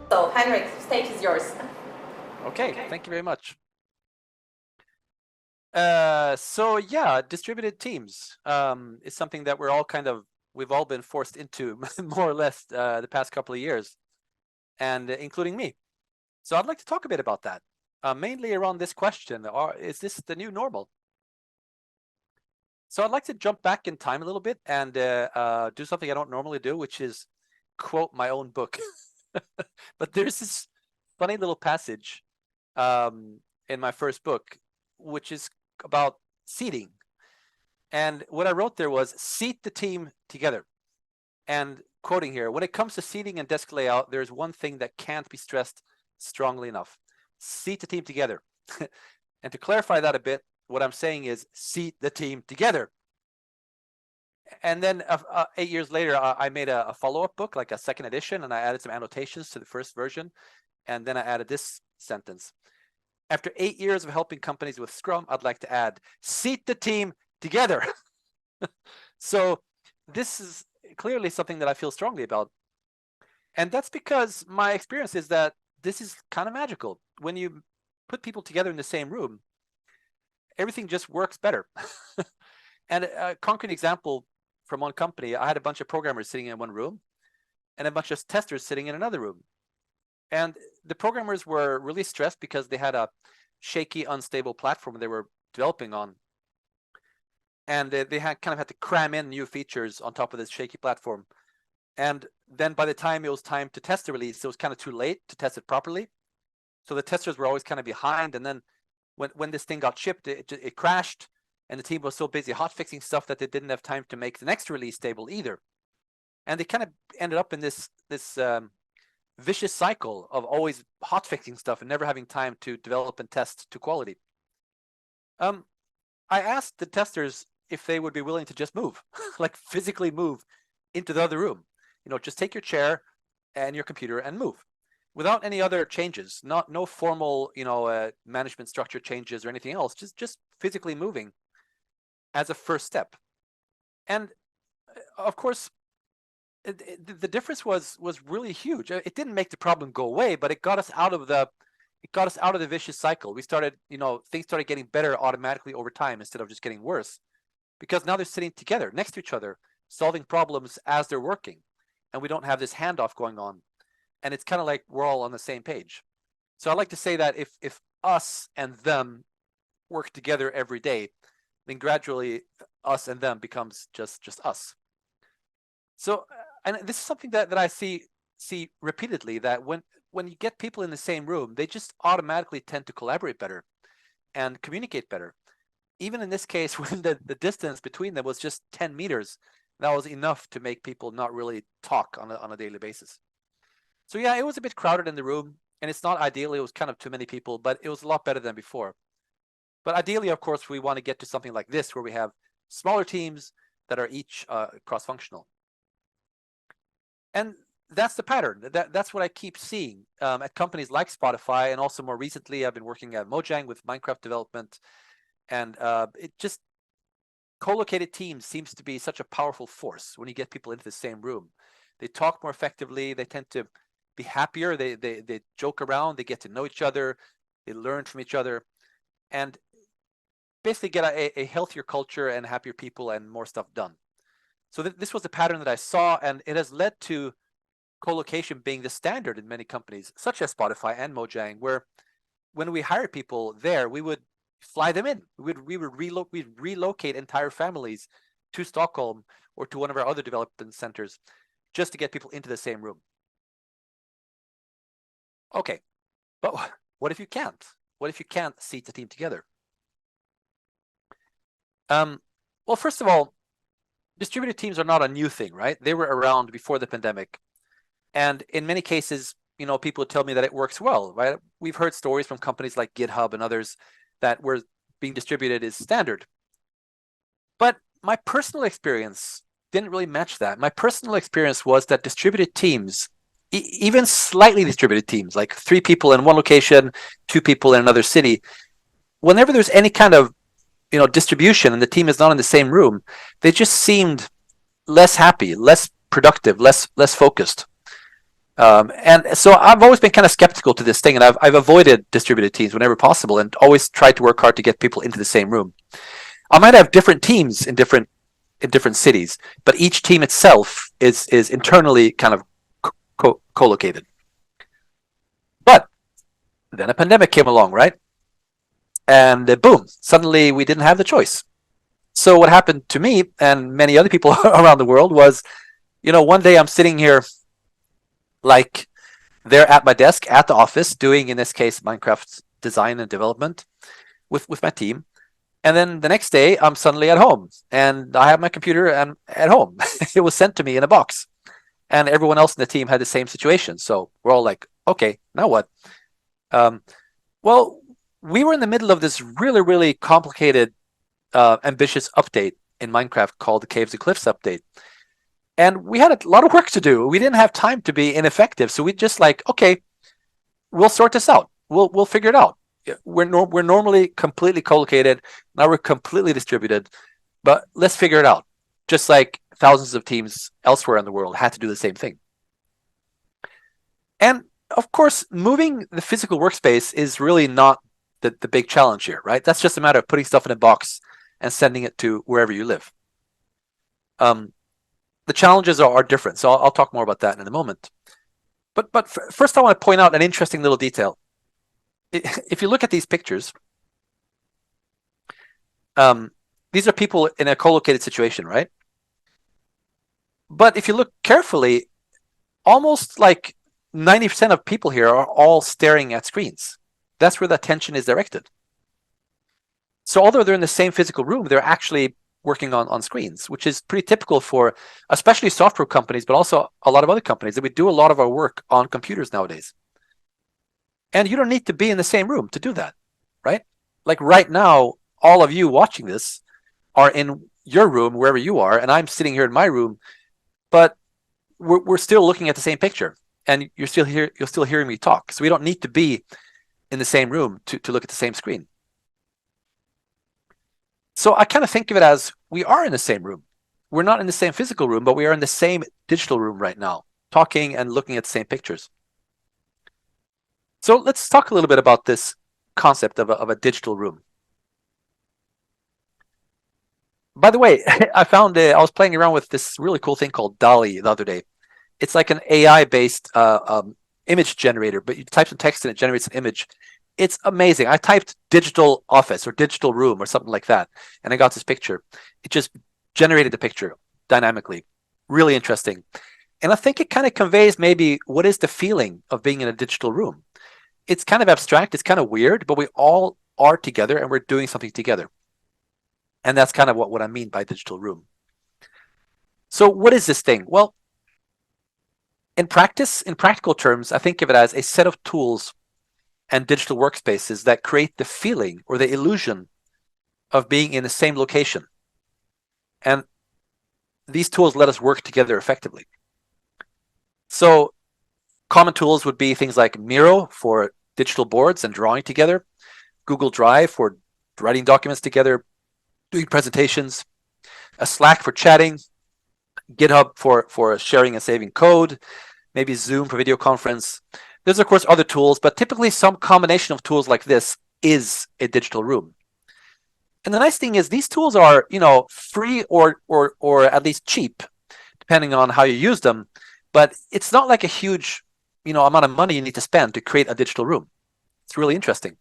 So, Henrik, the stage is yours. Okay, thank you very much. So yeah, distributed teams is something that we've all been forced into more or less the past couple of years, and including me. So I'd like to talk a bit about that, mainly around this question: is this the new normal? So I'd like to jump back in time a little bit and do something I don't normally do, which is quote my own book. But there's this funny little passage in my first book, which is about seating. And what I wrote there was seat the team together. And quoting here, when it comes to seating and desk layout, there's one thing that can't be stressed strongly enough: seat the team together. And to clarify that a bit, what I'm saying is seat the team together. And then 8 years later, I made a follow-up book, like a second edition, and I added some annotations to the first version. And then I added this sentence: after 8 years of helping companies with Scrum, I'd like to add, seat the team together. So this is clearly something that I feel strongly about. And that's because my experience is that this is kind of magical. When you put people together in the same room, everything just works better. And a concrete example from one company, I had a bunch of programmers sitting in one room and a bunch of testers sitting in another room. And the programmers were really stressed because they had a shaky, unstable platform they were developing on. And they had to cram in new features on top of this shaky platform. And then by the time it was time to test the release, it was kind of too late to test it properly. So the testers were always kind of behind. And then when this thing got shipped, it crashed. And the team was so busy hotfixing stuff that they didn't have time to make the next release stable either. And they kind of ended up in this vicious cycle of always hotfixing stuff and never having time to develop and test to quality. I asked the testers if they would be willing to just move, like physically move into the other room. Just take your chair and your computer and move without any other changes, no formal, management structure changes or anything else, just physically moving as a first step. And of course, the difference was really huge. It didn't make the problem go away, but it got us out of the vicious cycle. We started, things started getting better automatically over time instead of just getting worse, because now they're sitting together next to each other, solving problems as they're working, and we don't have this handoff going on. And it's kind of like we're all on the same page. So I like to say that if us and them work together every day, then gradually us and them becomes just us. So, and this is something that I see repeatedly, that when you get people in the same room, they just automatically tend to collaborate better and communicate better. Even in this case, when the distance between them was just 10 meters, that was enough to make people not really talk on a daily basis. So yeah, it was a bit crowded in the room, and it's not ideal. It was kind of too many people, but it was a lot better than before. But ideally, of course, we want to get to something like this, where we have smaller teams that are each cross-functional. And that's the pattern. That's what I keep seeing at companies like Spotify, and also more recently, I've been working at Mojang with Minecraft development, and it just co-located teams seems to be such a powerful force when you get people into the same room. They talk more effectively. They tend to be happier. They joke around. They get to know each other. They learn from each other, and basically get a healthier culture and happier people and more stuff done. So this was a pattern that I saw, and it has led to co-location being the standard in many companies, such as Spotify and Mojang, where when we hire people there, we would fly them in. We'd relocate entire families to Stockholm or to one of our other development centers just to get people into the same room. Okay, but what if you can't? What if you can't seat the team together? Well, first of all, distributed teams are not a new thing, right? They were around before the pandemic. And in many cases, people tell me that it works well, right? We've heard stories from companies like GitHub and others that where being distributed is standard. But my personal experience didn't really match that. My personal experience was that distributed teams, even slightly distributed teams, like 3 people in one location, 2 people in another city, whenever there's any kind of distribution and the team is not in the same room, they just seemed less happy, less productive, less focused. And so I've always been kind of skeptical to this thing, and I've avoided distributed teams whenever possible, and always tried to work hard to get people into the same room. I might have different teams in different cities, but each team itself is internally kind of co-located. But then a pandemic came along, right? And boom, suddenly we didn't have the choice. So what happened to me and many other people around the world was, one day I'm sitting here, like, they're at my desk at the office doing, in this case, Minecraft design and development with my team. And then the next day I'm suddenly at home and I have my computer and at home. It was sent to me in a box, and everyone else in the team had the same situation. So we're all like, okay, now what? Well, we were in the middle of this really, really complicated, ambitious update in Minecraft called the Caves and Cliffs update. And we had a lot of work to do. We didn't have time to be ineffective. So we just like, okay, we'll sort this out. We'll figure it out. We're normally completely co-located. Now we're completely distributed, but let's figure it out. Just like thousands of teams elsewhere in the world had to do the same thing. And of course, moving the physical workspace is really not the big challenge here, right? That's just a matter of putting stuff in a box and sending it to wherever you live. The challenges are different, so I'll talk more about that in a moment. But first, I want to point out an interesting little detail. If you look at these pictures, these are people in a co-located situation, right? But if you look carefully, almost like 90% of people here are all staring at screens. That's where the attention is directed. So although they're in the same physical room, they're actually working on screens, which is pretty typical for especially software companies, but also a lot of other companies, that we do a lot of our work on computers nowadays. And you don't need to be in the same room to do that, right? Like right now, all of you watching this are in your room, wherever you are, and I'm sitting here in my room, but we're still looking at the same picture, and you're still hearing me talk. So we don't need to be in the same room to look at the same screen. So I kind of think of it as we are in the same room. We're not in the same physical room, but we are in the same digital room right now, talking and looking at the same pictures. So let's talk a little bit about this concept of a digital room. By the way, I was playing around with this really cool thing called DALL-E the other day. It's like an AI-based image generator, but you type some text and it generates an image. It's amazing. I typed digital office or digital room or something like that, and I got this picture. It just generated the picture dynamically. Really interesting. And I think it kind of conveys maybe what is the feeling of being in a digital room. It's kind of abstract. It's kind of weird, but we all are together and we're doing something together. And that's kind of what I mean by digital room. So what is this thing? Well, in practice, in practical terms, I think of it as a set of tools and digital workspaces that create the feeling or the illusion of being in the same location. And these tools let us work together effectively. So common tools would be things like Miro for digital boards and drawing together, Google Drive for writing documents together, doing presentations, a Slack for chatting, GitHub for sharing and saving code, maybe Zoom for video conference. There's, of course, other tools, but typically some combination of tools like this is a digital room. And the nice thing is these tools are, free or at least cheap, depending on how you use them. But it's not like a huge, amount of money you need to spend to create a digital room. It's really interesting.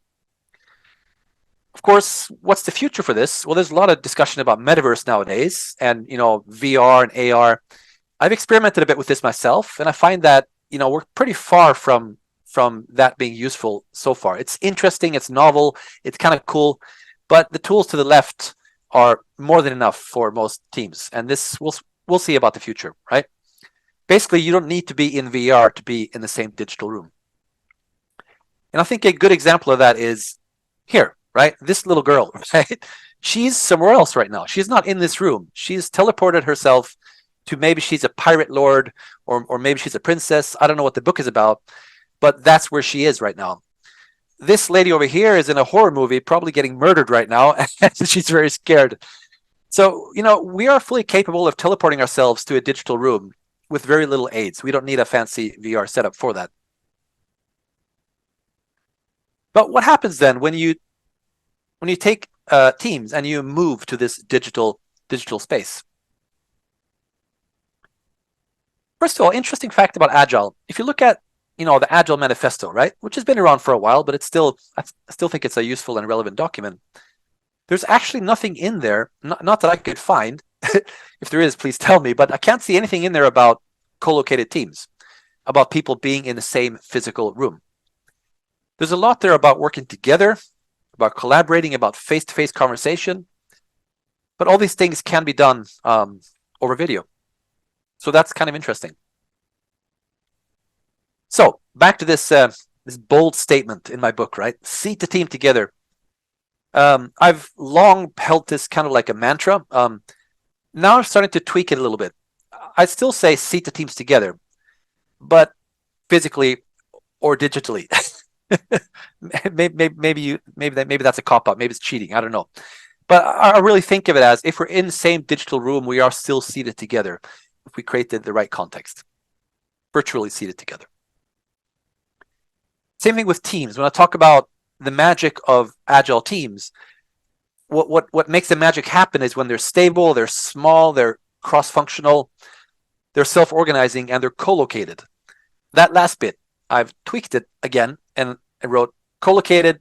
Of course, what's the future for this? Well, there's a lot of discussion about metaverse nowadays and, VR and AR. I've experimented a bit with this myself, and I find that, we're pretty far from that being useful so far. It's interesting, it's novel, it's kind of cool, but the tools to the left are more than enough for most teams. And this, we'll see about the future, right? Basically, you don't need to be in VR to be in the same digital room. And I think a good example of that is here, right? This little girl, right? She's somewhere else right now. She's not in this room. She's teleported herself to, maybe she's a pirate lord or maybe she's a princess. I don't know what the book is about, but that's where she is right now. This lady over here is in a horror movie, probably getting murdered right now, and she's very scared. So, we are fully capable of teleporting ourselves to a digital room with very little aids. We don't need a fancy VR setup for that. But what happens then when you take teams and you move to this digital space? First of all, interesting fact about Agile. If you look at the Agile Manifesto, right, which has been around for a while, but I still think it's a useful and relevant document. There's actually nothing in there, not that I could find. If there is, please tell me. But I can't see anything in there about co-located teams, about people being in the same physical room. There's a lot there about working together, about collaborating, about face-to-face conversation. But all these things can be done over video. So that's kind of interesting. So back to this bold statement in my book, right? Seat the team together. I've long held this kind of like a mantra. Now I'm starting to tweak it a little bit. I still say seat the teams together, but physically or digitally. maybe that's a cop out. Maybe it's cheating. I don't know. But I really think of it as if we're in the same digital room, we are still seated together if we create the right context, virtually seated together. Same thing with teams. When I talk about the magic of Agile teams, what makes the magic happen is when they're stable, they're small, they're cross-functional, they're self-organizing, and they're co-located. That last bit, I've tweaked it again, and I wrote co-located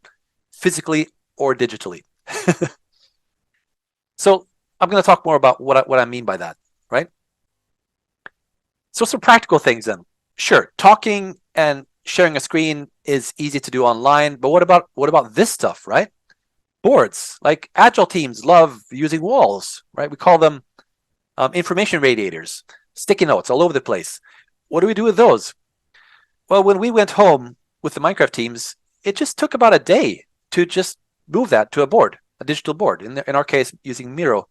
physically or digitally. So I'm going to talk more about what I mean by that, right? So some practical things then. Sure, talking and sharing a screen is easy to do online, but what about this stuff, right? Boards, like Agile teams love using walls, right? We call them information radiators, sticky notes all over the place. What do we do with those? Well, when we went home with the Minecraft teams, it just took about a day to just move that to a board, a digital board, in our case, using Miro.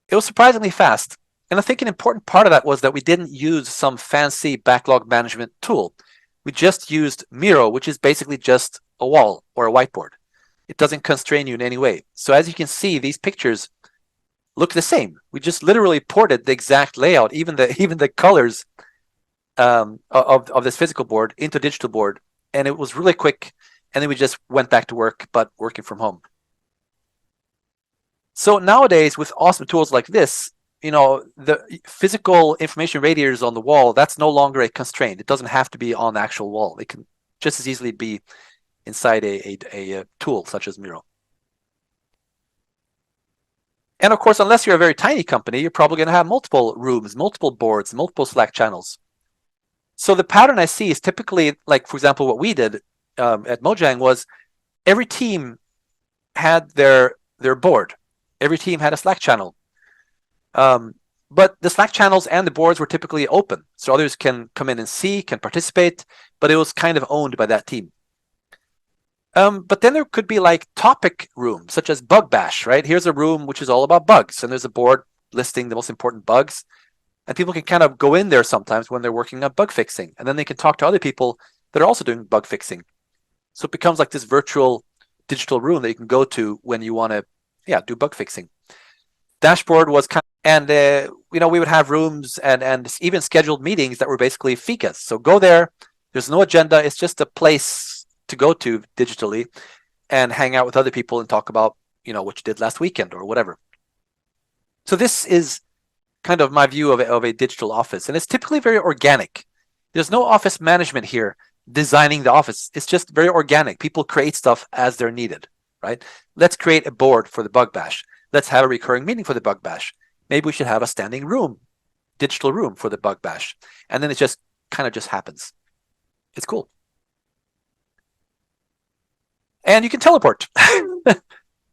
It was surprisingly fast. And I think an important part of that was that we didn't use some fancy backlog management tool. We just used Miro, which is basically just a wall or a whiteboard. It doesn't constrain you in any way. So as you can see, these pictures look the same. We just literally ported the exact layout, even the colors of this physical board into digital board, and it was really quick. And then we just went back to work, but working from home. So nowadays, with awesome tools like this, the physical information radiators on the wall, that's no longer a constraint. It doesn't have to be on the actual wall. It can just as easily be inside a tool such as Miro. And of course, unless you're a very tiny company, you're probably going to have multiple rooms, multiple boards, multiple Slack channels. So the pattern I see is typically, like, for example, what we did at Mojang was every team had their board. Every team had a Slack channel. But the Slack channels and the boards were typically open, so others can come in and see, can participate, but it was kind of owned by that team. But then there could be like topic rooms, such as Bug Bash, right? Here's a room which is all about bugs, and there's a board listing the most important bugs. And people can kind of go in there sometimes when they're working on bug fixing, and then they can talk to other people that are also doing bug fixing. So it becomes like this virtual digital room that you can go to when you want to, do bug fixing. Dashboard was kind of, and we would have rooms and even scheduled meetings that were basically ficas. So go there. There's no agenda. It's just a place to go to digitally and hang out with other people and talk about, what you did last weekend or whatever. So this is kind of my view of a digital office, and it's typically very organic. There's no office management here designing the office. It's just very organic. People create stuff as they're needed, right? Let's create a board for the Bug Bash. Let's have a recurring meeting for the Bug Bash. Maybe we should have a standing room, digital room for the Bug Bash. And then it just kind of just happens. It's cool. And you can teleport,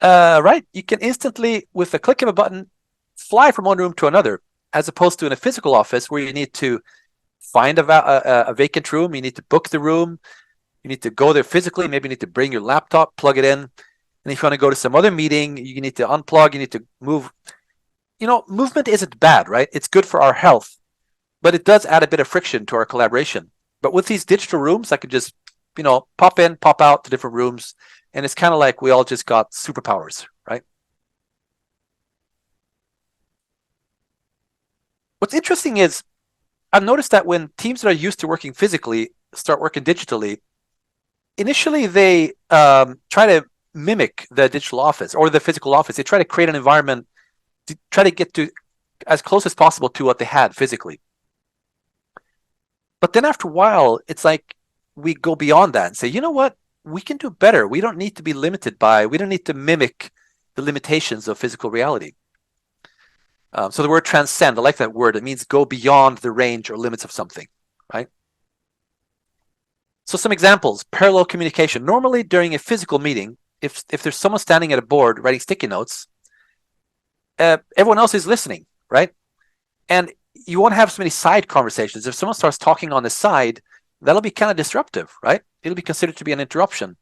right? You can instantly, with a click of a button, fly from one room to another, as opposed to in a physical office where you need to find a vacant room. You need to book the room. You need to go there physically. Maybe you need to bring your laptop, plug it in. And if you want to go to some other meeting, you need to unplug. You need to move. Movement isn't bad, right? It's good for our health, but it does add a bit of friction to our collaboration. But with these digital rooms, I could just, pop in, pop out to different rooms. And it's kind of like we all just got superpowers, right? What's interesting is I've noticed that when teams that are used to working physically start working digitally, initially they try to mimic the digital office or the physical office. They try to create an environment to try to get to as close as possible to what they had physically. But then after a while, it's like we go beyond that and say, you know what? We can do better. We don't need to be limited by, we don't need to mimic the limitations of physical reality. So the word transcend, I like that word. It means go beyond the range or limits of something, right? So some examples, parallel communication. Normally during a physical meeting, if there's someone standing at a board writing sticky notes, everyone else is listening, right? And you won't have so many side conversations. If someone starts talking on the side, that'll be kind of disruptive, right? It'll be considered to be an interruption.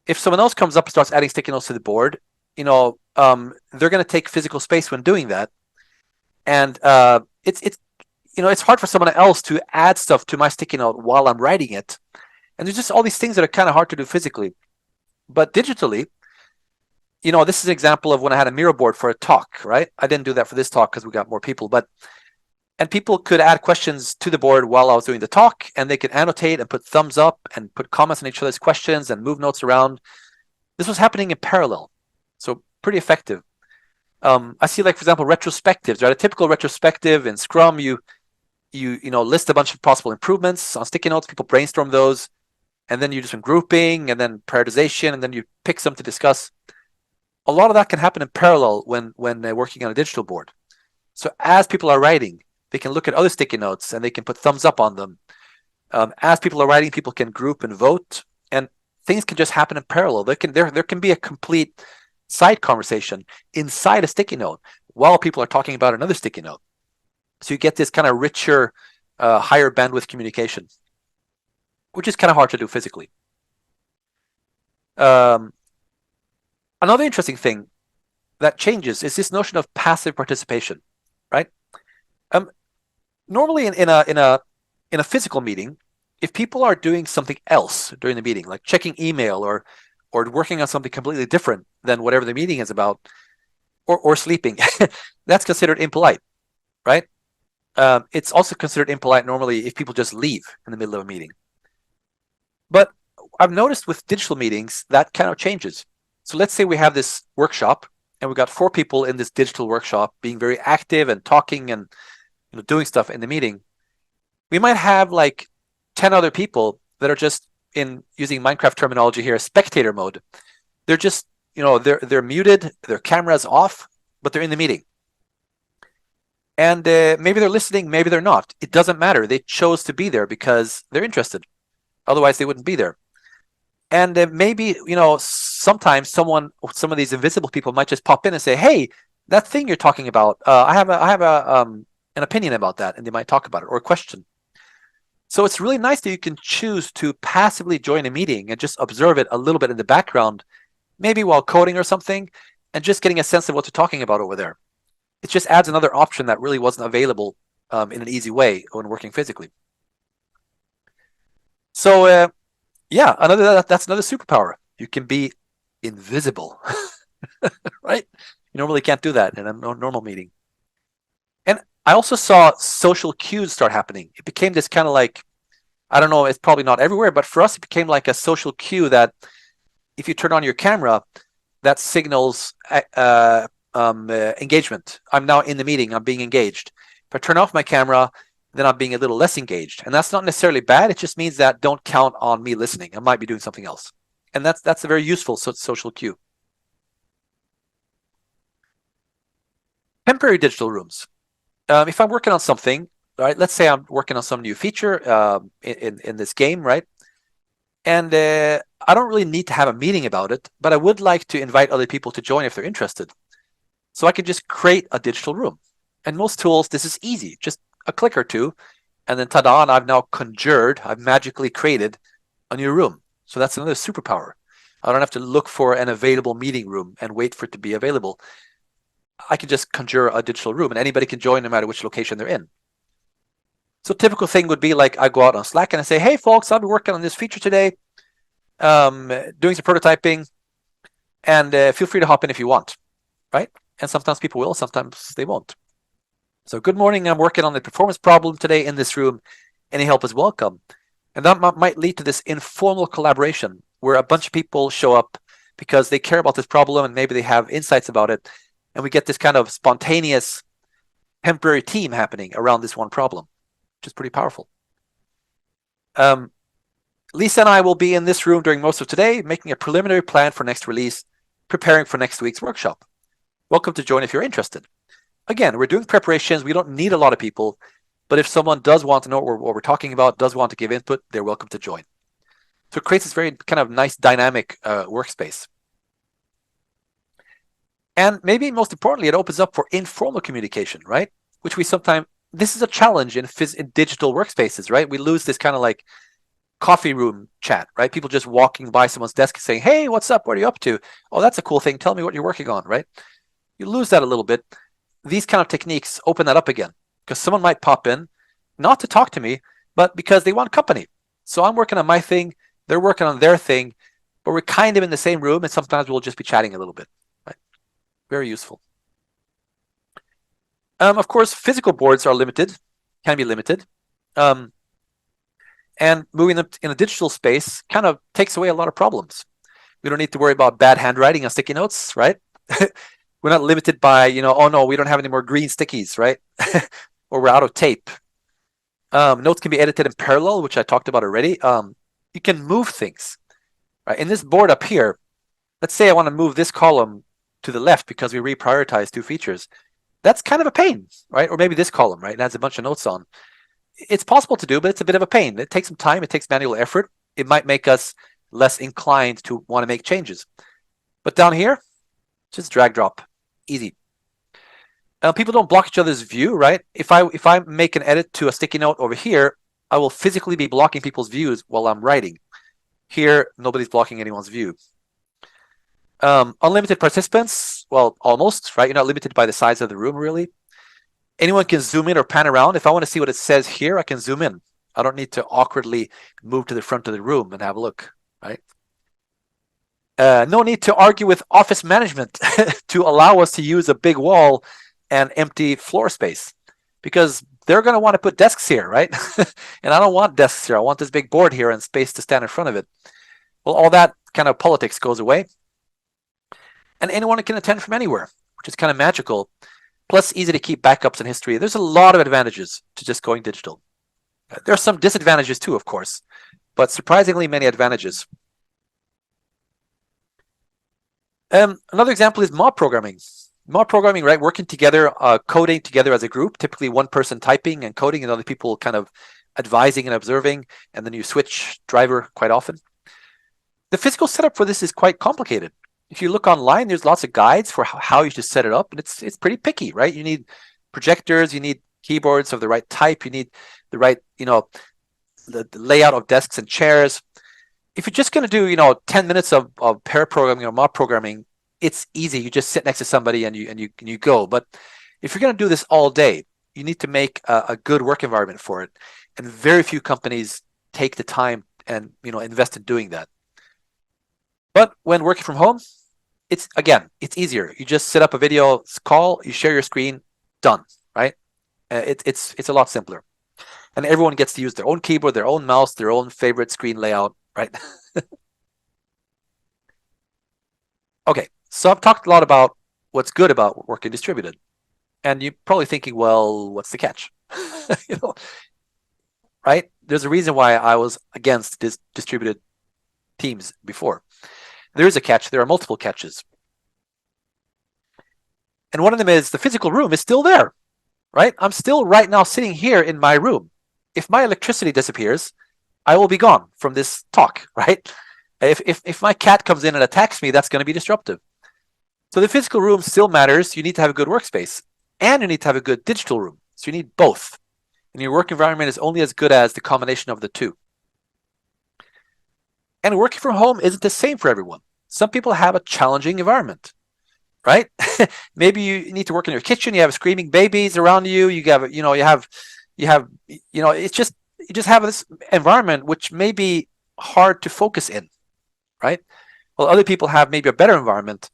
If someone else comes up and starts adding sticky notes to the board, they're going to take physical space when doing that, and it's hard for someone else to add stuff to my sticky note while I'm writing it, and there's just all these things that are kind of hard to do physically, but digitally, this is an example of when I had a Miro board for a talk, right? I didn't do that for this talk because we got more people, and people could add questions to the board while I was doing the talk, and they could annotate and put thumbs up and put comments on each other's questions and move notes around. This was happening in parallel, so pretty effective. I see, like, for example, retrospectives, right? A typical retrospective in Scrum, you list a bunch of possible improvements on sticky notes, people brainstorm those, and then you do some grouping and then prioritization, and then you pick some to discuss. A lot of that can happen in parallel when working on a digital board. So as people are writing, they can look at other sticky notes and they can put thumbs up on them. As people are writing, people can group and vote, and things can just happen in parallel. There can be a complete side conversation inside a sticky note while people are talking about another sticky note. So you get this kind of richer, higher bandwidth communication, which is kind of hard to do physically. Another interesting thing that changes is this notion of passive participation, right? Normally in a physical meeting, if people are doing something else during the meeting, like checking email or working on something completely different than whatever the meeting is about, or sleeping, that's considered impolite, right? It's also considered impolite normally if people just leave in the middle of a meeting. But I've noticed with digital meetings that kind of changes. So let's say we have this workshop and we've got 4 people in this digital workshop being very active and talking and doing stuff in the meeting. We might have like 10 other people that are just, in using Minecraft terminology here, spectator mode. They're just, they're muted, their camera's off, but they're in the meeting. And maybe they're listening, maybe they're not. It doesn't matter. They chose to be there because they're interested. Otherwise, they wouldn't be there. And maybe, sometimes some of these invisible people might just pop in and say, hey, that thing you're talking about, I have an opinion about that, and they might talk about it, or a question. So it's really nice that you can choose to passively join a meeting and just observe it a little bit in the background, maybe while coding or something, and just getting a sense of what they're talking about over there. It just adds another option that really wasn't available in an easy way when working physically. So yeah, that's another superpower. You can be invisible, right? You normally can't do that in a normal meeting. And I also saw social cues start happening. It became this kind of like, I don't know, it's probably not everywhere, but for us, it became like a social cue that if you turn on your camera, that signals engagement. I'm now in the meeting, I'm being engaged. If I turn off my camera, then I'm being a little less engaged. And that's not necessarily bad. It just means that don't count on me listening. I might be doing something else. And that's a very useful social cue. Temporary digital rooms. If I'm working on something, right? Let's say I'm working on some new feature in this game, right? And I don't really need to have a meeting about it, but I would like to invite other people to join if they're interested. So I could just create a digital room. And most tools, this is easy. Just a click or two, and then ta-da, and I've now conjured, I've magically created a new room. So that's another superpower. I don't have to look for an available meeting room and wait for it to be available. I can just conjure a digital room, and anybody can join no matter which location they're in. So typical thing would be like I go out on Slack and I say, hey, folks, I'll be working on this feature today, doing some prototyping, and feel free to hop in if you want, right? And sometimes people will, sometimes they won't. So good morning, I'm working on the performance problem today in this room. Any help is welcome. And that might lead to this informal collaboration where a bunch of people show up because they care about this problem and maybe they have insights about it. And we get this kind of spontaneous temporary team happening around this one problem, which is pretty powerful. Lisa and I will be in this room during most of today, making a preliminary plan for next release, preparing for next week's workshop. Welcome to join if you're interested. Again, we're doing preparations. We don't need a lot of people, but if someone does want to know what we're talking about, does want to give input, they're welcome to join. So it creates this very kind of nice dynamic workspace. And maybe most importantly, it opens up for informal communication, right? Which we sometimes, this is a challenge in digital workspaces, right? We lose this kind of like coffee room chat, right? People just walking by someone's desk saying, hey, what's up? What are you up to? Oh, that's a cool thing. Tell me what you're working on, right? You lose that a little bit. These kind of techniques open that up again because someone might pop in, not to talk to me, but because they want company. So I'm working on my thing, they're working on their thing, but we're kind of in the same room and sometimes we'll just be chatting a little bit, right? Very useful. Of course, physical boards are limited, can be limited. And moving them in a digital space kind of takes away a lot of problems. We don't need to worry about bad handwriting on sticky notes, right? We're not limited by, oh no, we don't have any more green stickies, right? Or we're out of tape. Notes can be edited in parallel, which I talked about already. You can move things, right? In this board up here, let's say I want to move this column to the left because we reprioritize 2 features. That's kind of a pain, right? Or maybe this column, right? It has a bunch of notes on. It's possible to do, but it's a bit of a pain. It takes some time. It takes manual effort. It might make us less inclined to want to make changes. But down here, just drag drop, easy. People don't block each other's view, right? If I make an edit to a sticky note over here, I will physically be blocking people's views while I'm writing. Here, nobody's blocking anyone's view. Unlimited participants, well, almost, right? You're not limited by the size of the room, really. Anyone can zoom in or pan around. If I want to see what it says here, I can zoom in. I don't need to awkwardly move to the front of the room and have a look, right? No need to argue with office management to allow us to use a big wall and empty floor space because they're going to want to put desks here, right? And I don't want desks here. I want this big board here and space to stand in front of it. Well, all that kind of politics goes away. And anyone can attend from anywhere, which is kind of magical. Plus, easy to keep backups and history. There's a lot of advantages to just going digital. There are some disadvantages too, of course, but surprisingly many advantages. Another example is mob programming. Mob programming, right? Working together, coding together as a group, typically one person typing and coding and other people kind of advising and observing, and then you switch driver quite often. The physical setup for this is quite complicated. If you look online, there's lots of guides for how you should set it up, and it's pretty picky, right? You need projectors, you need keyboards of the right type, you need the right, the layout of desks and chairs. If you're just going to do, 10 minutes of pair programming or mob programming, it's easy. You just sit next to somebody and you go. But if you're going to do this all day, you need to make a good work environment for it. And very few companies take the time and invest in doing that. But when working from home, it's easier. You just set up a video call, you share your screen, done, right? It's a lot simpler. And everyone gets to use their own keyboard, their own mouse, their own favorite screen layout, right? Okay, so I've talked a lot about what's good about working distributed. And you're probably thinking, well, what's the catch? Right? There's a reason why I was against distributed teams before. There is a catch. There are multiple catches. And one of them is the physical room is still there, right? I'm still right now sitting here in my room. If my electricity disappears, I will be gone from this talk, right? If my cat comes in and attacks me, that's going to be disruptive. So the physical room still matters. You need to have a good workspace, and you need to have a good digital room. So you need both. And your work environment is only as good as the combination of the two. And working from home isn't the same for everyone. Some people have a challenging environment, right? Maybe you need to work in your kitchen. You have screaming babies around you. You have, it's just, you just have this environment which may be hard to focus in, right? Well, other people have maybe a better environment,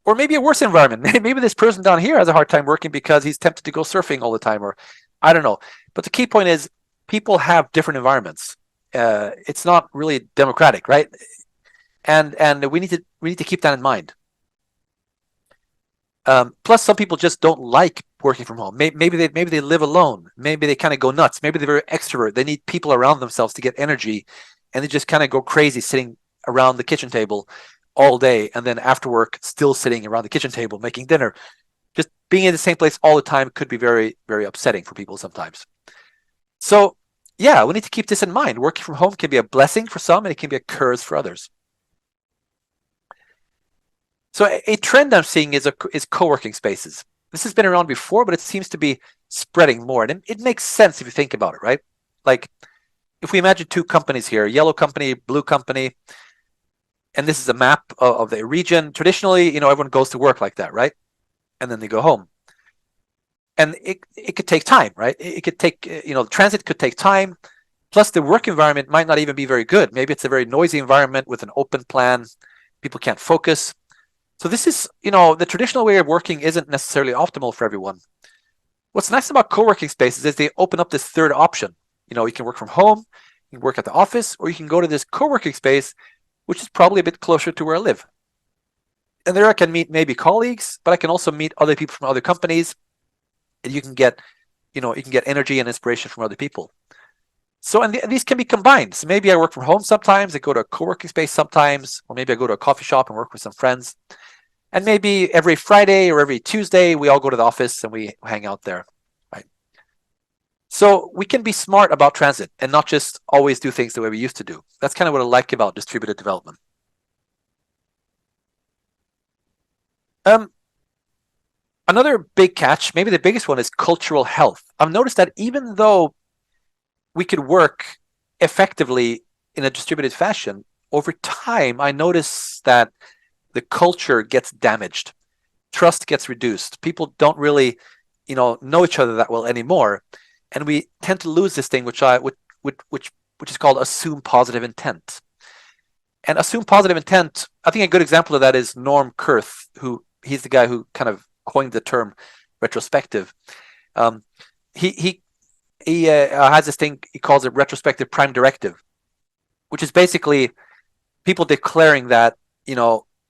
Or maybe a worse environment. Maybe this person down here has a hard time working because he's tempted to go surfing all the time, or I don't know. But the key point is people have different environments. It's not really democratic, right? And we need to keep that in mind. Plus, some people just don't like working from home. Maybe they live alone. Maybe they kind of go nuts. Maybe they're very extrovert. They need people around themselves to get energy, and they just kind of go crazy sitting around the kitchen table all day, and then after work still sitting around the kitchen table making dinner. Just being in the same place all the time could be very, very upsetting for people sometimes. So yeah, we need to keep this in mind. Working from home can be a blessing for some, and it can be a curse for others. So a trend I'm seeing is co-working spaces. This has been around before, but it seems to be spreading more. And it makes sense if you think about it, right? Like if we imagine two companies here, yellow company, blue company, and this is a map of the region. Traditionally, everyone goes to work like that, right? And then they go home. And it could take time, right? It could take, transit could take time. Plus the work environment might not even be very good. Maybe it's a very noisy environment with an open plan. People can't focus. So this is, the traditional way of working isn't necessarily optimal for everyone. What's nice about co-working spaces is they open up this third option. You can work from home, you can work at the office, or you can go to this co-working space, which is probably a bit closer to where I live. And there I can meet maybe colleagues, but I can also meet other people from other companies, and you can get energy and inspiration from other people. So, and these can be combined. So maybe I work from home sometimes, I go to a co-working space sometimes, or maybe I go to a coffee shop and work with some friends. And maybe every Friday or every Tuesday, we all go to the office and we hang out there, right? So we can be smart about transit and not just always do things the way we used to do. That's kind of what I like about distributed development. Another big catch, maybe the biggest one, is cultural health. I've noticed that even though we could work effectively in a distributed fashion, over time, I notice that the culture gets damaged. Trust gets reduced. People don't really, know each other that well anymore. And we tend to lose this thing, which is called assume positive intent. And assume positive intent, I think a good example of that is Norm Kurth, he's the guy who kind of coined the term retrospective. He has this thing he calls it retrospective prime directive, which is basically people declaring that,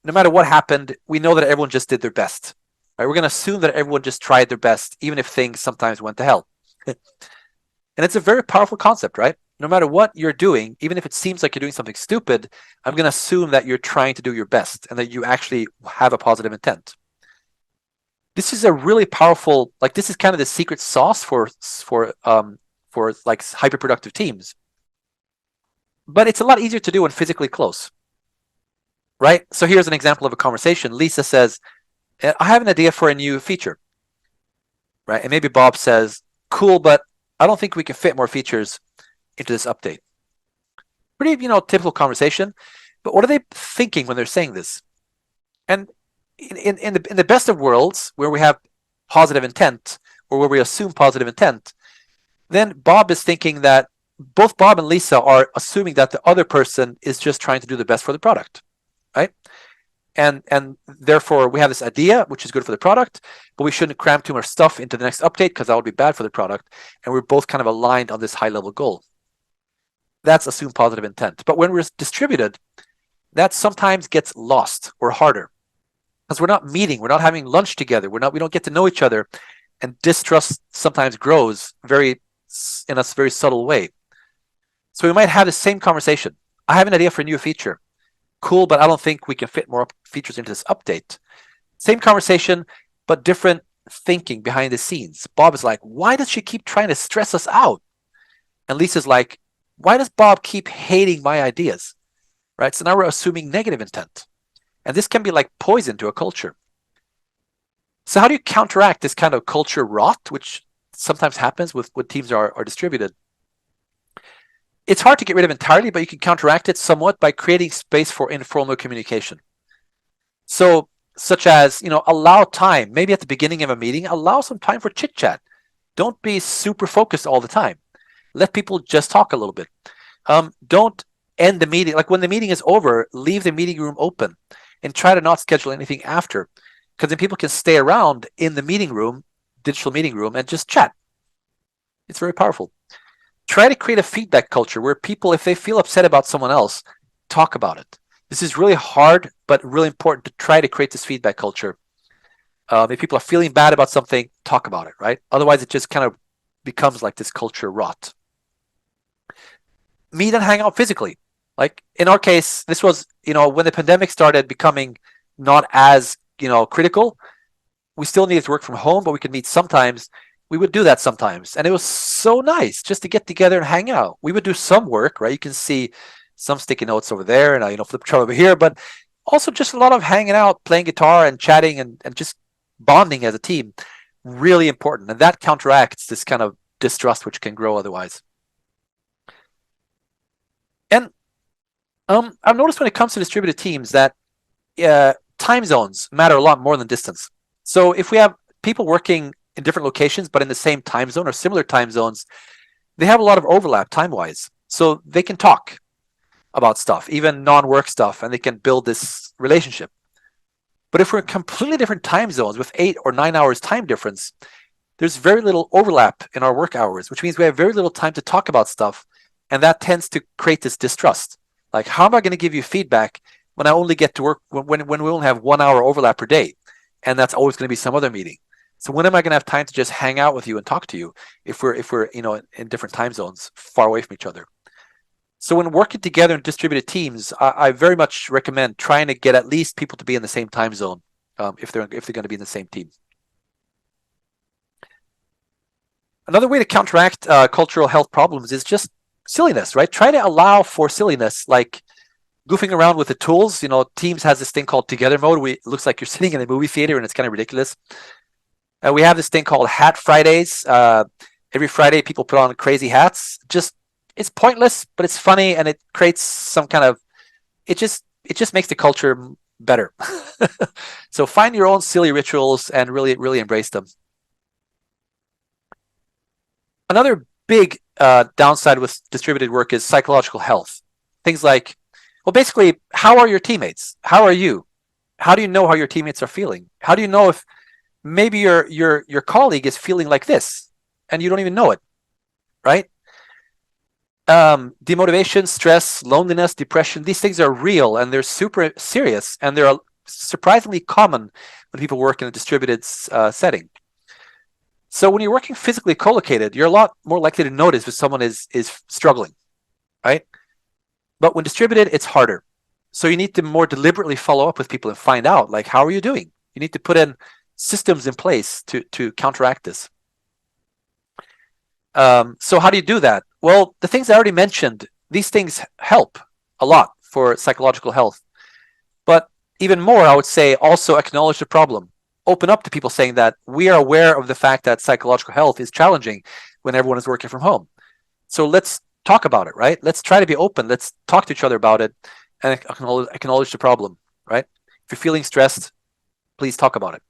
no matter what happened, we know that everyone just did their best. Right? We're going to assume that everyone just tried their best, even if things sometimes went to hell. And it's a very powerful concept, right? No matter what you're doing, even if it seems like you're doing something stupid, I'm going to assume that you're trying to do your best and that you actually have a positive intent. This is a really powerful, this is kind of the secret sauce for like hyper-productive teams. But it's a lot easier to do when physically close. Right? So here's an example of a conversation. Lisa says, I have an idea for a new feature. Right? And maybe Bob says, cool, but I don't think we can fit more features into this update. Pretty, typical conversation. But what are they thinking when they're saying this? And in the best of worlds, where we have positive intent, or where we assume positive intent, then Bob is thinking that both Bob and Lisa are assuming that the other person is just trying to do the best for the product. Right? And therefore we have this idea, which is good for the product, but we shouldn't cram too much stuff into the next update because that would be bad for the product. And we're both kind of aligned on this high level goal. That's assume positive intent. But when we're distributed, that sometimes gets lost or harder because we're not meeting, we're not having lunch together, we don't get to know each other, and distrust sometimes grows in a very subtle way. So we might have the same conversation. I have an idea for a new feature. Cool, but I don't think we can fit more features into this update. Same conversation, but different thinking behind the scenes. Bob is like, why does she keep trying to stress us out? And Lisa's like, why does Bob keep hating my ideas? Right? So now we're assuming negative intent. And this can be like poison to a culture. So how do you counteract this kind of culture rot, which sometimes happens when teams are distributed? It's hard to get rid of entirely, but you can counteract it somewhat by creating space for informal communication. So, such as, allow time, maybe at the beginning of a meeting, allow some time for chit chat. Don't be super focused all the time. Let people just talk a little bit. Don't end the meeting. Like when the meeting is over, leave the meeting room open and try to not schedule anything after, because then people can stay around in the meeting room, digital meeting room, and just chat. It's very powerful. Try to create a feedback culture where people, if they feel upset about someone else, talk about it. This is really hard, but really important to try to create this feedback culture. If people are feeling bad about something, talk about it, right? Otherwise, it just kind of becomes like this culture rot. Meet and hang out physically. Like in our case, this was, when the pandemic started becoming not as, critical, we still needed to work from home, but we could meet sometimes. We would do that sometimes. And it was so nice just to get together and hang out. We would do some work, right? You can see some sticky notes over there and, flip chart over here, but also just a lot of hanging out, playing guitar and chatting and just bonding as a team. Really important. And that counteracts this kind of distrust, which can grow otherwise. And I've noticed when it comes to distributed teams that time zones matter a lot more than distance. So if we have people working in different locations, but in the same time zone or similar time zones, they have a lot of overlap time-wise. So they can talk about stuff, even non-work stuff, and they can build this relationship. But if we're in completely different time zones with 8 or 9 hours time difference, there's very little overlap in our work hours, which means we have very little time to talk about stuff. And that tends to create this distrust. Like, how am I going to give you feedback when I only get to work when we only have 1 hour overlap per day? And that's always going to be some other meeting. So when am I going to have time to just hang out with you and talk to you if we're in different time zones, far away from each other? So when working together in distributed teams, I very much recommend trying to get at least people to be in the same time zone if they're going to be in the same team. Another way to counteract cultural health problems is just silliness, right? Try to allow for silliness, like goofing around with the tools. Teams has this thing called Together Mode. It looks like you're sitting in a movie theater and it's kind of ridiculous. We have this thing called Hat Fridays. Every Friday, people put on crazy hats. It's pointless, but it's funny, and it creates some kind of. It just makes the culture better. So find your own silly rituals and really embrace them. Another big downside with distributed work is psychological health. Things like, well, basically, how are your teammates? How are you? How do you know how your teammates are feeling? How do you know if maybe your colleague is feeling like this and you don't even know it, right? Demotivation, stress, loneliness, depression, these things are real and they're super serious, and they're surprisingly common when people work in a distributed setting. So when you're working physically co-located, you're a lot more likely to notice if someone is struggling, right? But when distributed, it's harder. So you need to more deliberately follow up with people and find out, like, how are you doing? You need to put in systems in place to counteract this. So how do you do that? Well, the things I already mentioned, these things help a lot for psychological health. But even more, I would say, also acknowledge the problem. Open up to people, saying that we are aware of the fact that psychological health is challenging when everyone is working from home. So let's talk about it, right? Let's try to be open. Let's talk to each other about it and acknowledge the problem, right? If you're feeling stressed, please talk about it.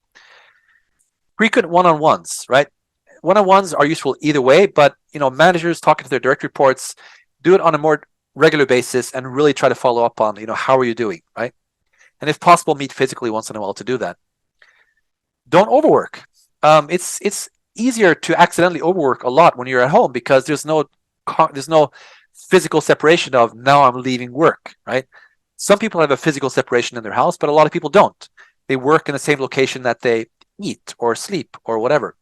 Frequent one-on-ones, right? One-on-ones are useful either way, but managers talking to their direct reports, do it on a more regular basis and really try to follow up on, how are you doing, right? And if possible, meet physically once in a while to do that. Don't overwork. It's easier to accidentally overwork a lot when you're at home because there's no physical separation of now I'm leaving work, right? Some people have a physical separation in their house, but a lot of people don't. They work in the same location that they eat or sleep or whatever.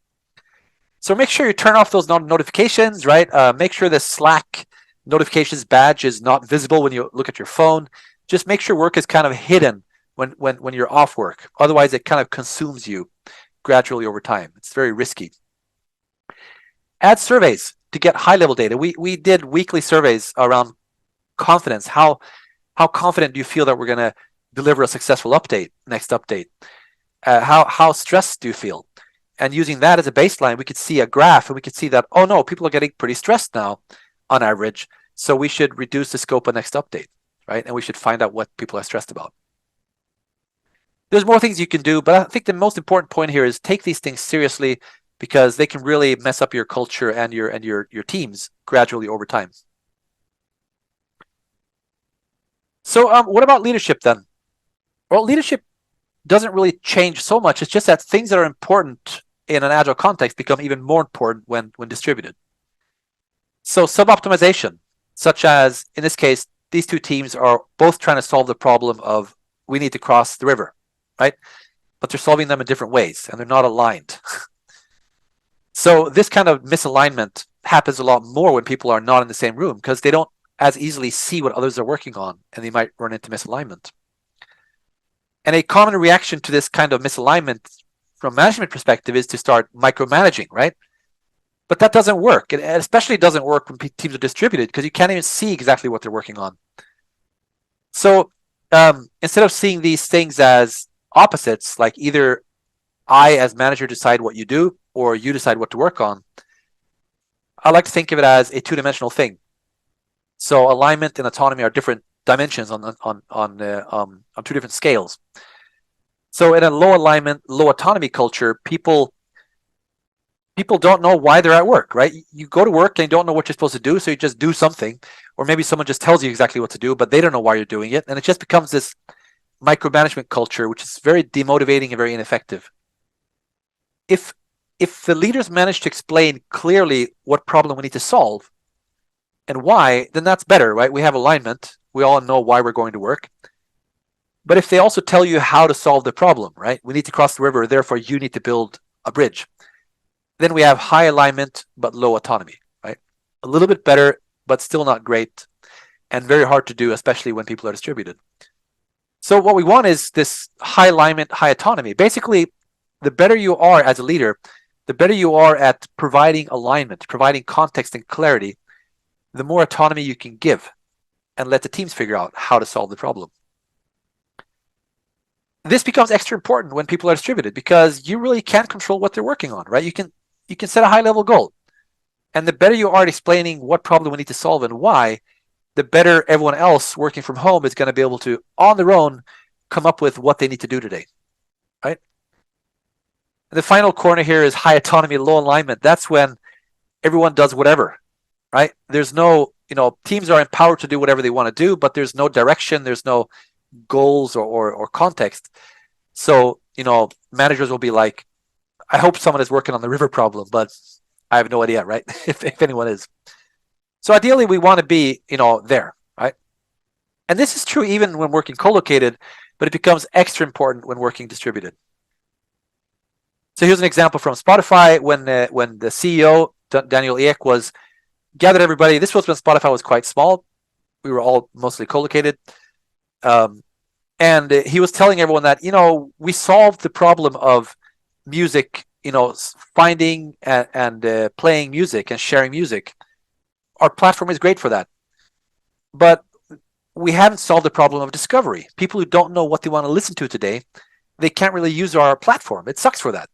So make sure you turn off those notifications, right? Make sure the Slack notifications badge is not visible when you look at your phone. Just make sure work is kind of hidden when you're off work. Otherwise, it kind of consumes you gradually over time. It's very risky. Add surveys to get high-level data. We did weekly surveys around confidence. How confident do you feel that we're going to deliver a successful next update? How stressed do you feel? And using that as a baseline, we could see a graph and we could see that, oh no, people are getting pretty stressed now on average. So we should reduce the scope of next update, right? And we should find out what people are stressed about. There's more things you can do, but I think the most important point here is take these things seriously because they can really mess up your culture and your teams gradually over time. So what about leadership then? Well, leadership doesn't really change so much. It's just that things that are important in an agile context become even more important when distributed. So sub-optimization, such as in this case, these two teams are both trying to solve the problem of we need to cross the river, right? But they're solving them in different ways and they're not aligned. So this kind of misalignment happens a lot more when people are not in the same room because they don't as easily see what others are working on and they might run into misalignment. And a common reaction to this kind of misalignment from management perspective is to start micromanaging, right? But that doesn't work. It especially doesn't work when teams are distributed because you can't even see exactly what they're working on. So instead of seeing these things as opposites, like either I as manager decide what you do or you decide what to work on, I like to think of it as a two-dimensional thing. So alignment and autonomy are different dimensions on two different scales. So in a low alignment, low autonomy culture, people don't know why they're at work, right? You go to work and you don't know what you're supposed to do, so you just do something, or maybe someone just tells you exactly what to do, but they don't know why you're doing it, and it just becomes this micromanagement culture, which is very demotivating and very ineffective. If the leaders manage to explain clearly what problem we need to solve and why, then that's better, right? We have alignment. We all know why we're going to work. But if they also tell you how to solve the problem, right? We need to cross the river, therefore you need to build a bridge. Then we have high alignment, but low autonomy, right? A little bit better, but still not great, and very hard to do, especially when people are distributed. So what we want is this high alignment, high autonomy. Basically, the better you are as a leader, the better you are at providing alignment, providing context and clarity, the more autonomy you can give and let the teams figure out how to solve the problem. This becomes extra important when people are distributed because you really can't control what they're working on, right? You can set a high-level goal. And the better you are at explaining what problem we need to solve and why, the better everyone else working from home is going to be able to, on their own, come up with what they need to do today, right? And the final corner here is high autonomy, low alignment. That's when everyone does whatever, right? There's no, teams are empowered to do whatever they want to do, but there's no direction, there's no goals or context. So, managers will be like, I hope someone is working on the river problem, but I have no idea, right? if anyone is. So ideally, we want to be, there, right? And this is true even when working co-located, but it becomes extra important when working distributed. So here's an example from Spotify when the CEO, Daniel Ek, gathered everybody. This was when Spotify was quite small. We were all mostly co-located. And he was telling everyone that, we solved the problem of music, finding and playing music and sharing music. Our platform is great for that. But we haven't solved the problem of discovery. People who don't know what they want to listen to today, they can't really use our platform. It sucks for that.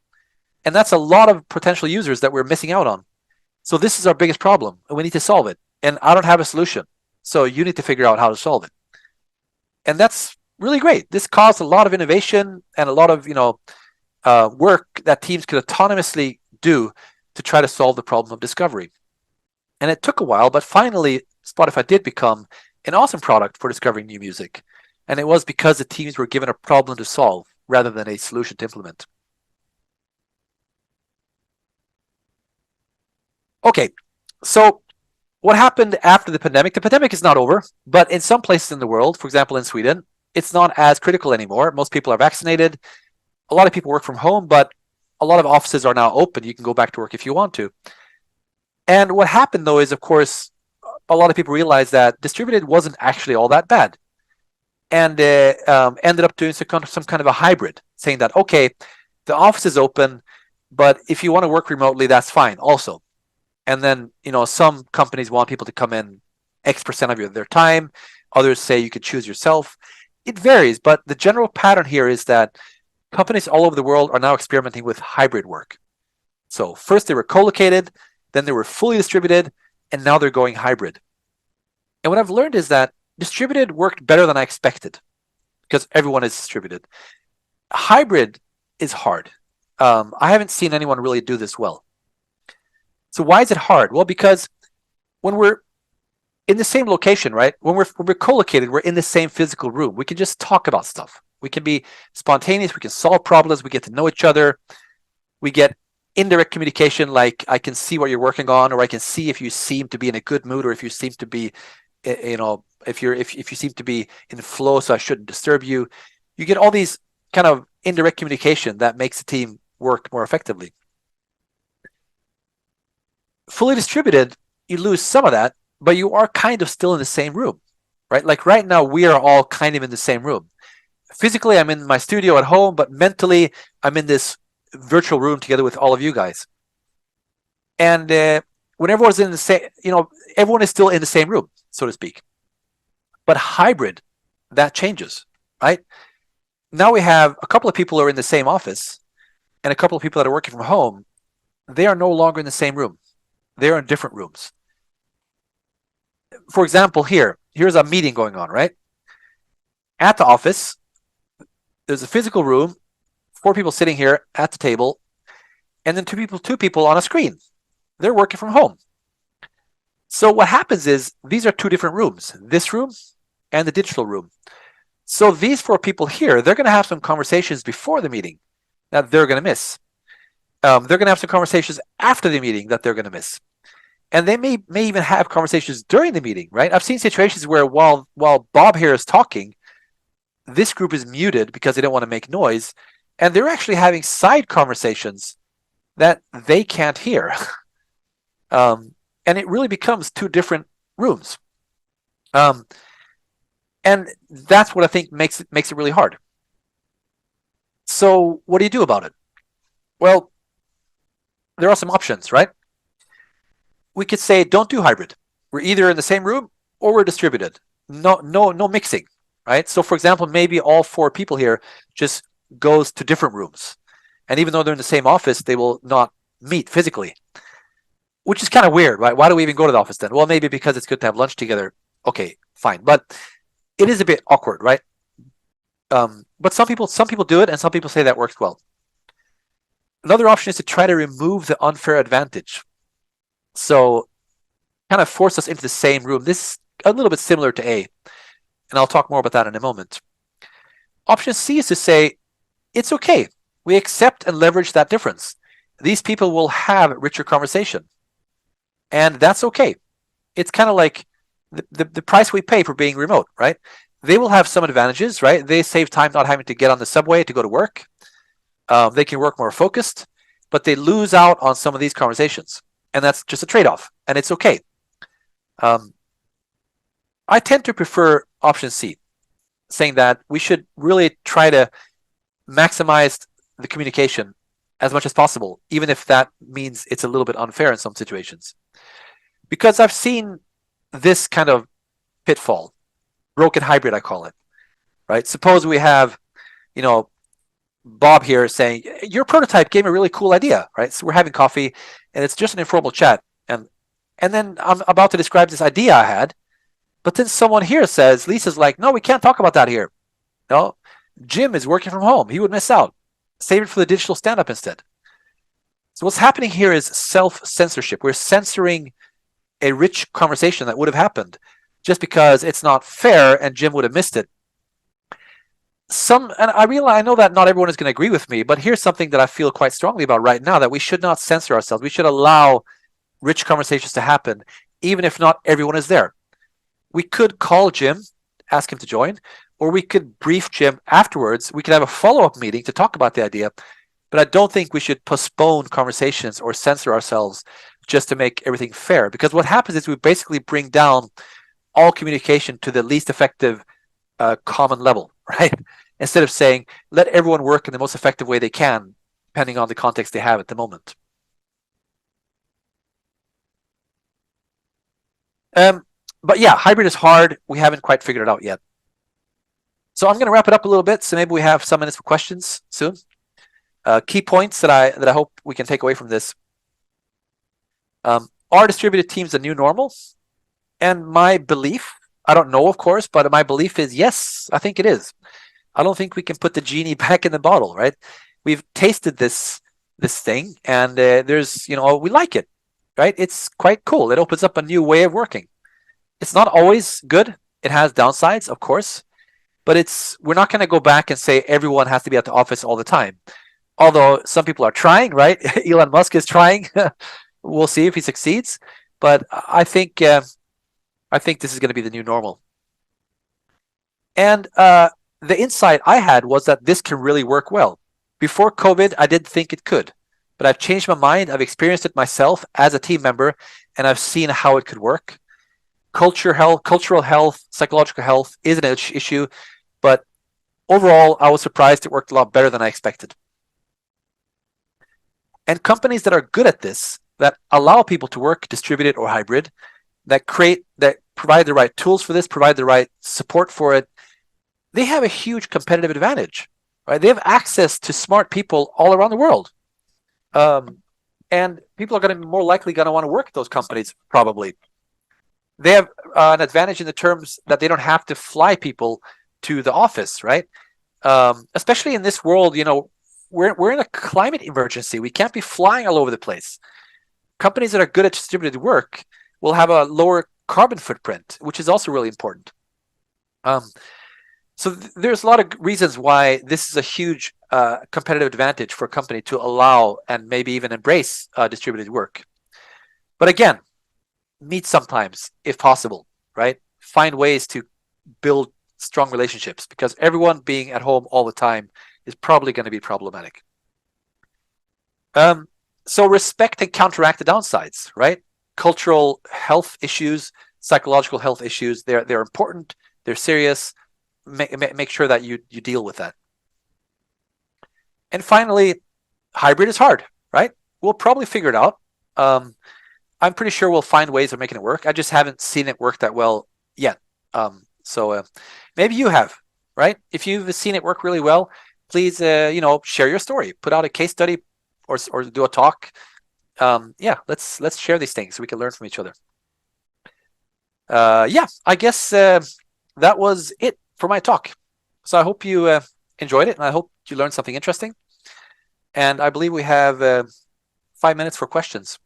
And that's a lot of potential users that we're missing out on. So this is our biggest problem, and we need to solve it. And I don't have a solution. So you need to figure out how to solve it. And that's really great. This caused a lot of innovation and a lot of, work that teams could autonomously do to try to solve the problem of discovery. And it took a while, but finally, Spotify did become an awesome product for discovering new music. And it was because the teams were given a problem to solve rather than a solution to implement. Okay, so what happened after the pandemic? The pandemic is not over, but in some places in the world, for example, in Sweden, it's not as critical anymore. Most people are vaccinated. A lot of people work from home, but a lot of offices are now open. You can go back to work if you want to. And what happened, though, is, of course, a lot of people realized that distributed wasn't actually all that bad, and ended up doing some kind of a hybrid, saying that, okay, the office is open, but if you want to work remotely, that's fine also. And then, some companies want people to come in X% of their time. Others say you could choose yourself. It varies, but the general pattern here is that companies all over the world are now experimenting with hybrid work. So first they were co-located, then they were fully distributed, and now they're going hybrid. And what I've learned is that distributed worked better than I expected because everyone is distributed. Hybrid is hard. I haven't seen anyone really do this well. So why is it hard? Well, because when we're in the same location, right? When we're co-located, we're in the same physical room. We can just talk about stuff. We can be spontaneous. We can solve problems. We get to know each other. We get indirect communication, like I can see what you're working on, or I can see if you seem to be in a good mood, or if you seem to be, if you seem to be in flow, so I shouldn't disturb you. You get all these kind of indirect communication that makes the team work more effectively. Fully distributed, you lose some of that, but you are kind of still in the same room, right? Like right now, we are all kind of in the same room. Physically, I'm in my studio at home, but mentally, I'm in this virtual room together with all of you guys. And when everyone's in the same, everyone is still in the same room, so to speak. But hybrid, that changes, right? Now we have a couple of people who are in the same office and a couple of people that are working from home. They are no longer in the same room. They're in different rooms. For example, here's a meeting going on, right? At the office, there's a physical room, 4 people sitting here at the table, and then two people on a screen. They're working from home. So what happens is these are 2 different rooms, this room and the digital room. So these 4 people here, they're going to have some conversations before the meeting that they're going to miss. They're going to have some conversations after the meeting that they're going to miss. And they may even have conversations during the meeting, right? I've seen situations where while Bob here is talking, this group is muted because they don't want to make noise, and they're actually having side conversations that they can't hear. And it really becomes 2 different rooms. And that's what I think makes it really hard. So what do you do about it? Well, there are some options, right? We could say don't do hybrid. We're either in the same room or we're distributed. No mixing, right? So for example, maybe all 4 people here just goes to different rooms. And even though they're in the same office, they will not meet physically, which is kind of weird, right? Why do we even go to the office then? Well, maybe because it's good to have lunch together. Okay, fine. But it is a bit awkward, right? But some people do it, and some people say that works well. Another option is to try to remove the unfair advantage. So kind of force us into the same room. This is a little bit similar to A, and I'll talk more about that in a moment. Option C is to say, it's okay. We accept and leverage that difference. These people will have richer conversation, and that's okay. It's kind of like the price we pay for being remote, right? They will have some advantages, right? They save time not having to get on the subway to go to work. They can work more focused, but they lose out on some of these conversations. And that's just a trade-off, and it's okay. I tend to prefer option C, saying that we should really try to maximize the communication as much as possible, even if that means it's a little bit unfair in some situations. Because I've seen this kind of pitfall, broken hybrid, I call it, right? Suppose we have, Bob here saying, your prototype gave me a really cool idea, right? So we're having coffee, and it's just an informal chat. And then I'm about to describe this idea I had, but then someone here says, Lisa's like, no, we can't talk about that here. No, Jim is working from home. He would miss out. Save it for the digital stand-up instead. So what's happening here is self-censorship. We're censoring a rich conversation that would have happened just because it's not fair and Jim would have missed it. And I know that not everyone is going to agree with me, but here's something that I feel quite strongly about right now, that we should not censor ourselves. We should allow rich conversations to happen, even if not everyone is there. We could call Jim, ask him to join, or we could brief Jim afterwards. We could have a follow-up meeting to talk about the idea, but I don't think we should postpone conversations or censor ourselves just to make everything fair, because what happens is we basically bring down all communication to the least effective common level, right? Instead of saying, let everyone work in the most effective way they can, depending on the context they have at the moment. But yeah, hybrid is hard. We haven't quite figured it out yet. So I'm going to wrap it up a little bit. So maybe we have some minutes for questions soon. Key points that I hope we can take away from this. Are distributed teams the new normal? And my belief, I don't know, of course, but my belief is yes, I think it is. I don't think we can put the genie back in the bottle, right? We've tasted this thing, and we like it, right? It's quite cool. It opens up a new way of working. It's not always good. It has downsides, of course, but we're not going to go back and say everyone has to be at the office all the time. Although some people are trying, right? Elon Musk is trying. We'll see if he succeeds. But I think this is going to be the new normal. And the insight I had was that this can really work well. Before COVID, I didn't think it could, but I've changed my mind. I've experienced it myself as a team member, and I've seen how it could work. Cultural health, psychological health is an issue, but overall, I was surprised it worked a lot better than I expected. And companies that are good at this, that allow people to work distributed or hybrid, that provide the right tools for this, provide the right support for it, they have a huge competitive advantage, right? They have access to smart people all around the world. And people are going to be more likely going to want to work at those companies, probably. They have an advantage in the terms that they don't have to fly people to the office, right? Especially in this world, we're in a climate emergency. We can't be flying all over the place. Companies that are good at distributed work will have a lower carbon footprint, which is also really important. So there's a lot of reasons why this is a huge competitive advantage for a company to allow and maybe even embrace distributed work. But again, meet sometimes if possible, right? Find ways to build strong relationships, because everyone being at home all the time is probably going to be problematic. So respect and counteract the downsides, right? Cultural health issues, psychological health issues, they're important, they're serious. Make sure that you deal with that. And finally, hybrid is hard, right? We'll probably figure it out. I'm pretty sure we'll find ways of making it work. I just haven't seen it work that well yet. So maybe you have, right? If you've seen it work really well, please, share your story. Put out a case study or do a talk. Let's share these things so we can learn from each other. I guess that was it for my talk. So I hope you enjoyed it, and I hope you learned something interesting. And I believe we have 5 minutes for questions.